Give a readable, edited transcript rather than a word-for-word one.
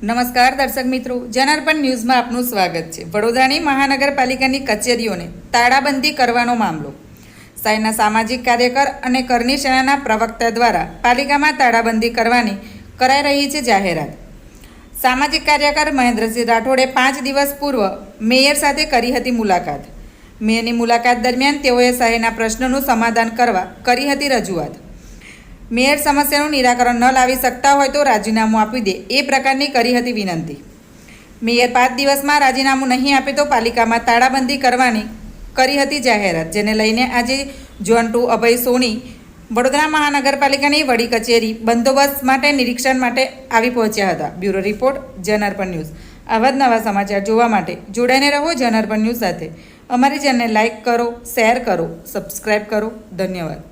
નમસ્કાર દર્શક મિત્રો, જનાર્પણ ન્યૂઝમાં આપનું સ્વાગત છે। વડોદરાની મહાનગરપાલિકાની કચેરીઓને તાળાબંધી કરવાનો મામલો। શહેરના સામાજિક કાર્યકર અને કરની સેનાના પ્રવક્તા દ્વારા પાલિકામાં તાળાબંધી કરવાની કરાઈ રહી છે જાહેરાત। સામાજિક કાર્યકર મહેન્દ્રસિંહ રાઠોડે 5 દિવસ પૂર્વ મેયર સાથે કરી હતી મુલાકાત। મેયરની મુલાકાત દરમિયાન તેઓએ શહેરના પ્રશ્નોનું સમાધાન કરવા કરી હતી રજૂઆત। મેયર સમસ્યાનું નિરાકરણ ન લાવી શકતા હોય તો રાજીનામું આપી દે એ પ્રકારની કરી હતી વિનંતી। મેયર 5 દિવસમાં રાજીનામું નહીં આપે તો પાલિકામાં તાળાબંધી કરવાની કરી હતી જાહેરાત, જેને લઈને આજે ઝોન 2 અભય સોની વડોદરા મહાનગરપાલિકાની વડી કચેરી બંદોબસ્ત માટે નિરીક્ષણ માટે આવી પહોંચ્યા હતા। Bureau report, જનાર્પણ news. આવા જ નવા સમાચાર જોવા માટે જોડાઈને રહો જનાર્પણ ન્યૂઝ સાથે। અમારી ચેનલને લાઇક કરો, શેર કરો, સબસ્ક્રાઈબ કરો। ધન્યવાદ।